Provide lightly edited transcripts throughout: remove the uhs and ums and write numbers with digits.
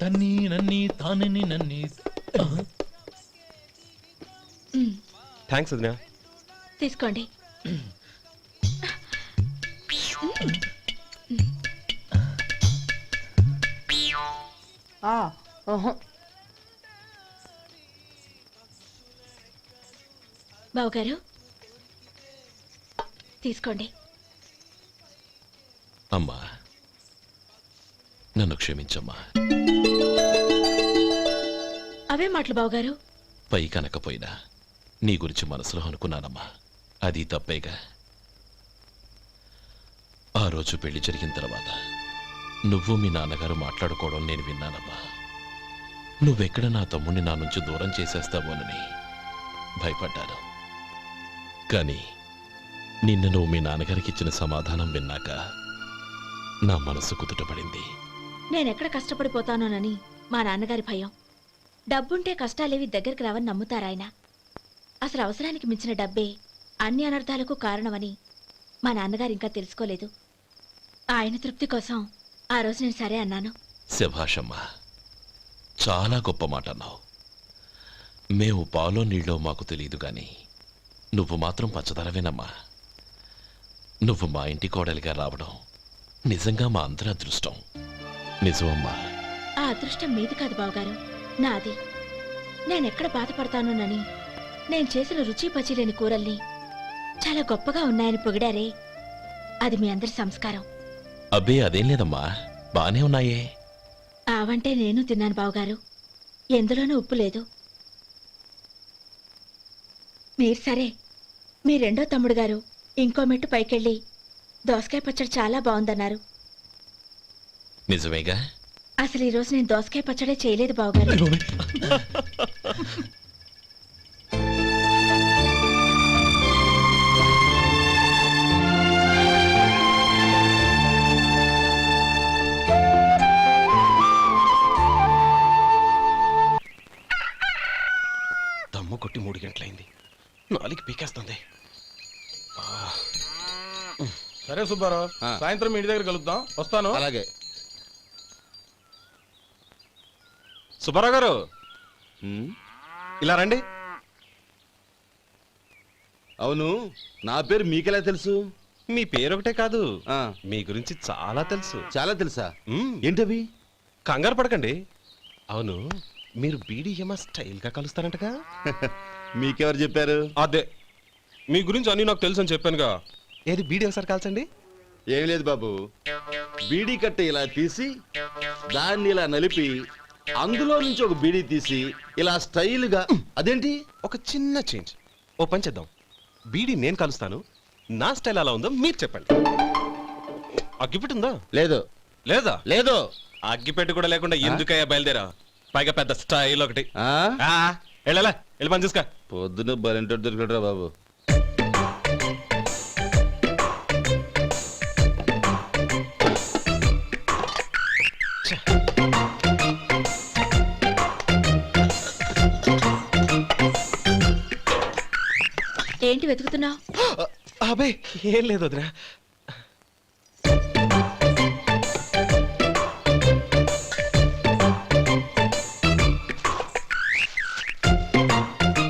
తన్ని నన్ని తానని నన్ని. థ్యాంక్స్ వదినా. తీసుకోండి. బావగారు తీసుకోండి. అమ్మా నన్ను క్షమించమ్మా. అవే మాటలు బావగారు. పై కనకపోయినా నీ గురించి మనసులో అనుకున్నానమ్మా. అది తప్పేగా. ఆ రోజు పెళ్లి జరిగిన తర్వాత నువ్వు మీ నాన్నగారు మాట్లాడుకోవడం నేను విన్నానమ్మా. నువ్వెక్కడ నా తమ్ముడిని నా నుంచి దూరం చేసేస్తావోనని భయపడ్డాను. కానీ నిన్న నువ్వు మీ నాన్నగారికి ఇచ్చిన సమాధానం విన్నాక నా మనసు కుదుటపడింది. నేనెక్కడ కష్టపడిపోతానోనని మా నాన్నగారి భయం. డబ్బుంటే కష్టాలేవి దగ్గరికి రావని నమ్ముతారాయన. అసలు అవసరానికి మించిన డబ్బే అన్ని అనర్థాలకు కారణమని మా నాన్నగారు ఇంకా తెలుసుకోలేదు. ఆయన తృప్తి కోసం ఆ రోజు నేను సరే అన్నాను. శభాషమ్మా, చాలా గొప్ప మాట అన్నావు. మేము పాలో నీళ్ళో మాకు తెలియదు గాని నువ్వు మాత్రం పచ్చదనవేనమ్మా. నువ్వు మా ఇంటి కోడలిగా రావడం నిజంగా మా అందరి అదృష్టం. నిజమమ్మా. ఆ అదృష్టం మీది కాదు బావగారు, నాది. నేనెక్కడ బాధపడతానోనని నేను చేసిన రుచి పచిలేని కూరల్ని చాలా గొప్పగా ఉన్నాయని పొగిడారే, అది మీ అందరి సంస్కారం. అబ్బే అదేం లేదమ్మా, బానే ఉన్నాయే. ఆవంటే నేను తిన్నాను బావగారు, ఎందులోనూ ఉప్పు లేదు. మీరు సరే, మీ రెండో తమ్ముడు గారు ఇంకో మెట్టు పైకెళ్ళి దోసకాయ పచ్చడి చాలా బాగుందన్నారు. నిజమేగా? అసలు ఈరోజు నేను దోసకాయ పచ్చడే చేయలేదు బావగారు. దమ్ము కొట్టి 3 గంటలైంది, 4కి పీకేస్తుంది. సరే సుబ్బారావు, సాయంత్రం ఇంటి దగ్గర కలుద్దాం. వస్తాను. అలాగే. సుబ్బారావు గారు ఇలా రండి. అవును, నా పేరు మీకెలా తెలుసు? మీ పేరు ఒకటే కాదు, మీ గురించి చాలా తెలుసు. చాలా తెలుసా? ఏంటవి? కంగారు పడకండి. అవును, మీరు బీడీఎం స్టైల్ గా కలుస్తారంటగా? మీకెవరు చెప్పారు? అదే, మీ గురించి అన్ని నాకు తెలుసు అని చెప్పానుగా. ఏది బీడీ ఒకసారి కాల్చండి. ఏం లేదు బాబు, బీడీ కట్ట ఇలా తీసి దాన్ని ఇలా నలిపి అందులో నుంచి ఒక బీడీ తీసి ఇలా స్టైల్గా. అదేంటి? ఒక చిన్న చేంజ్. ఓ పని చేద్దాం, బీడీ నేను కలుస్తాను, నా స్టైల్ అలా ఉందో మీరు చెప్పండి. అగ్గిపెట్టి ఉందా? లేదు. లేదా? లేదు. అగ్గిపెట్టి కూడా లేకుండా ఎందుకయ్యా బయలుదేరా? పైగా పెద్ద స్టైల్ ఒకటి. వెళ్ళాలా, వెళ్ళి పని చూసుకో. పొద్దున బరింటో దొరికడరా బాబు. ఏంటి వెతుకుతున్నావు? అబే ఏం లేదు వదినా.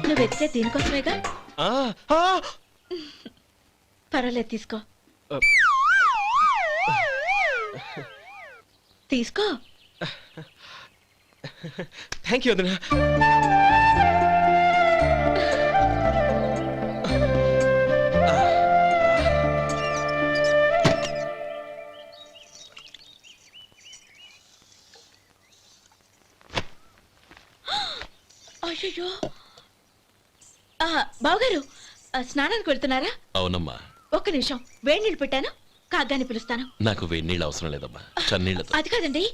నువ్వు వెతికే దీనికోసమేగా. పర్వాలేదు, తీసుకో. తీసుకో. థ్యాంక్ యూ వదినా. అయ్యో, బావగారు స్నానానికి వెళ్తున్నారా? అవునమ్మా. ఒక్క నిమిషం, వేడి నీళ్ళు పెట్టాను, కాగ్గాని పిలుస్తాను. నాకు వేడి నీళ్ళు అవసరం లేదమ్మా, చన్నీళ్ళతో. అది కాదండి,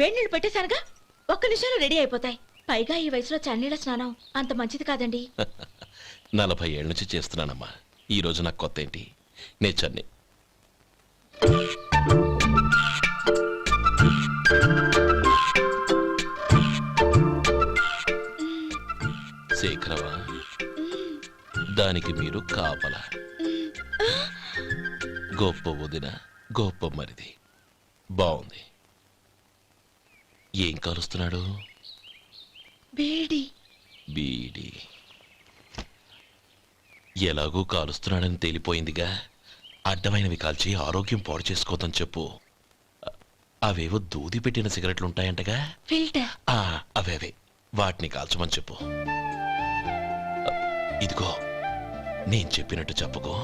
వేడి నీళ్ళు పెట్టేశానుగా, ఒక్క నిమిషంలో రెడీ అయిపోతాయి. పైగా ఈ వయసులో చన్నీళ్ళ స్నానం అంత మంచిది కాదండి. 40 ఏళ్ళ నుంచి చేస్తున్నానమ్మా, ఈ రోజు నాకు కొత్త ఏంటి? నే చన్ని. శేఖరవా, దానికి మీరు కాపలా. గొప్ప వదిన, గొప్ప మరిది. బాగుంది. ఏం కాలుస్తున్నాడు? బీడి. బీడి. ఎలాగూ కాలుస్తున్నాడని తేలిపోయిందిగా. అడ్డమైనవి కాల్చి ఆరోగ్యం పాడు చేసుకోదని చెప్పు. అవేవో దూది పెట్టిన సిగరెట్లుంటాయంటగా. ఫిల్టర్. అవే వాటిని కాల్చమని చెప్పు. ఇదిగో నేను చెప్పినట్టు చెప్పుకో.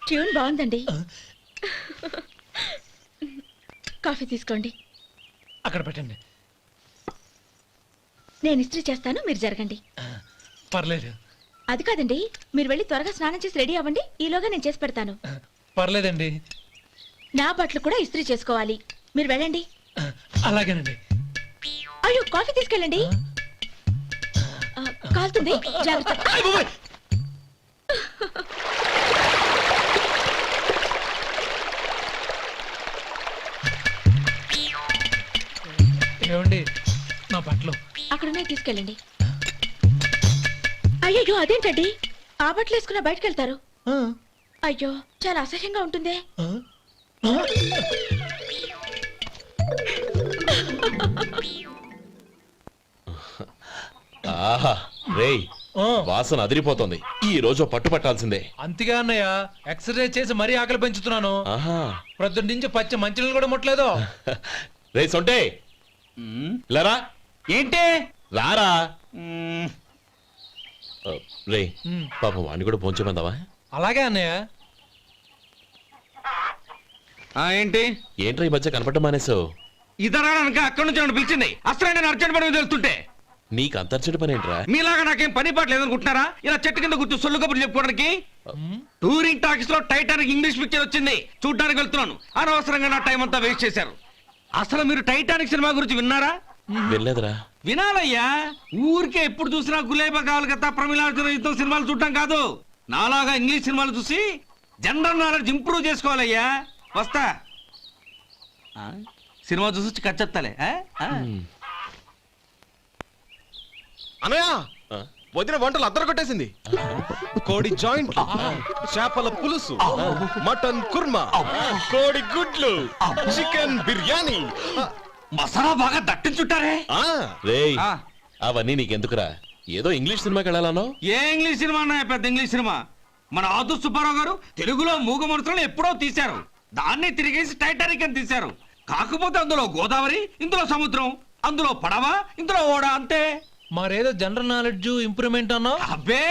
ట్యూన్ బాగుందండి. కాఫీ తీసుకోండి. అక్కడ పెట్టండి. నేను ఇస్త్రీ చేస్తాను, మీరు జరగండి. పర్లేదు. అది కాదండి, మీరు వెళ్ళి త్వరగా స్నానం చేసి రెడీ అవ్వండి. ఈలోగా నేను చేసి పెడతాను. పర్లేదండి. నా బట్టలు కూడా ఇస్త్రీ చేసుకోవాలి. మీరు వెళ్ళండి. అలాగేనండి. అయ్యో, కాఫీ తీసుకెళ్ళండి. కాలుతుంది, జాగ్రత్త. ఏమండి, నా బట్టలు అక్కడున్నాయి, తీసుకెళ్ళండి. అయ్యో, అదేంటండి, ఆ బట్టలు వేసుకున్న బయటకు వెళ్తారు? అయ్యో, చాలా అసహ్యంగా ఉంటుందే. ఆహా రేయ్, వాసన అదిరిపోతుంది. ఈ రోజు పట్టు పట్టాల్సిందే. అంతిగా అన్నయ్య, ఎక్సర్సైజ్ చేసి మరీ ఆకలి పెంచుతున్నాను. ఆహా, ప్రొద్దున నుంచి పచ్చి మంచినీళ్ళు కూడా ముట్టలేదు. రే సొంటే, లరా ఏంటి రారా. రే పాపం వాణ్ణి కూడా పోంచమందావా? అలాగే అన్నయ్య. ఏంటి ఏంట్రా ఈ మధ్య కనపడటం మానేసావు? ఇతరా అక్కడి నుంచి నన్ను పిలిచింది. అసలు నేను అర్జెంట్ పని మీద వెళ్తుంటే నీకు అంతర్చడి పని ఏంట్రా? మీలాగా నాకేం పని పాట లేదనుకుంటున్నారా? ఇలా చెట్టు కింద కూర్చో సొల్లు కబుర్లు చెప్పుకోవడానికి. టూరింగ్ టాకీస్ లో టైటానిక్ ఇంగ్లీష్ పిక్చర్ వచ్చింది, చూడ్డానికి వెళ్తున్నాను. అనవసరంగా నా టైం అంతా వేస్ట్ చేశారు. అసలు మీరు టైటానిక్ సినిమా గురించి విన్నారా? వెళ్ళలేదురా. వినాలయ్యా. ఊరికే ఎప్పుడు చూసినా గులేబా కావాలి కదా, ప్రమిళార్జున యుద్ధం సినిమాలు చూడటం కాదు. నాలాగా ఇంగ్లీష్ సినిమాలు చూసి జనరల్ నాలెడ్జ్ ఇంప్రూవ్ చేసుకోవాలయ్యా. వస్తా. సినిమా చూసి కచ్చెత్తాలే. అనయ్య, వదిన వంటలు అద్దరు కొట్టేసింది. కోడి జాయింట్, చేపల పులుసు, మటన్ కుర్మా, కోడి గుడ్లు, చికెన్ బిర్యానీ. మసాలా బాగా దట్టించుంటారే. రేయ్, అవన్నీ నీకెందుకురా? ఏదో ఇంగ్లీష్ సినిమాకి వెళ్ళాలనో. ఏ ఇంగ్లీష్ సినిమా అన్నా? పెద్ద ఇంగ్లీష్ సినిమా. మన ఆదు సుబ్బారావు గారు తెలుగులో మూగ మనుషులను ఎప్పుడో తీశారు. దాన్ని తిరిగేసి టైటానిక్ అని తీశారు. కాకపోతే అందులో గోదావరి, ఇందులో సముద్రం, అందులో పడవ, ఇందులో ఓడ, అంతే. మరేదో జనరల్ నాలెడ్జ్ ఇంప్రూవ్మెంట్ అన్నా? అబ్బే,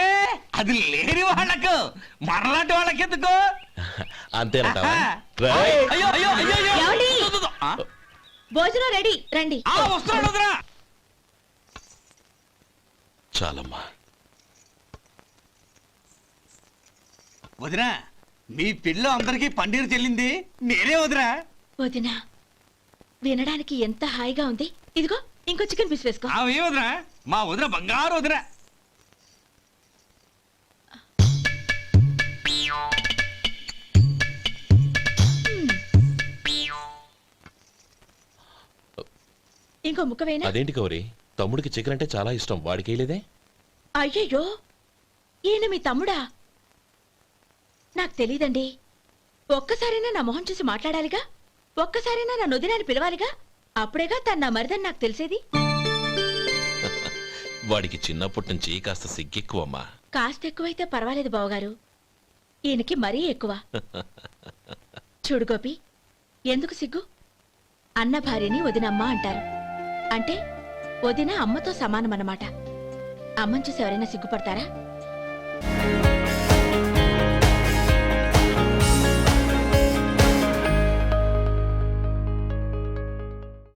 అది లేని వాళ్ళకు, మనలాంటి వాళ్ళకి ఎందుకు? అంతేనంటావా? అయ్యో అయ్యో అయ్యో అయ్యో. ఏమండి? ఆ? భోజనం రెడీ, రండి. వస్తున్నాడు వదరా. చాలమ్మా. వదినా, మీ పిల్ల అందరికీ పన్నీరు చెల్లింది నేనే వదినా. వదినా, వినడానికి ఎంత హాయిగా ఉంది. ఇదిగో ఇంకో చికెన్ పీస్ వేసుకో. ఏ వదినా, మా వదిన బంగారు వదినా. ఇంకో ముక్క వేయనా? అదేంటి గౌరీ, తమ్ముడికి చికెన్ అంటే చాలా ఇష్టం, వాడికి వేయలేదే? అయ్యయ్యో, ఈయన మీ తమ్ముడా? నాకు తెలీదండి. ఒక్కసారైనా నా మొహం చూసి మాట్లాడాలిగా, ఒక్కసారైనా నా నొదినాన్ని పిలవాలిగా. అప్పుడేగా తన నా మరిదని నాకు తెలిసేది. వాడికి చిన్నప్పటి నుంచి కాస్త సిగ్గెక్కువమ్మా. కాస్త ఎక్కువైతే పర్వాలేదు బావగారు, ఈయనకి మరీ ఎక్కువ. చూడు గోపి, ఎందుకు సిగ్గు? అన్న భార్యని వదినమ్మ అంటారు. అంటే వదిన అమ్మతో సమానమన్నమాట. అమ్మని చూసి ఎవరైనా సిగ్గుపడతారా?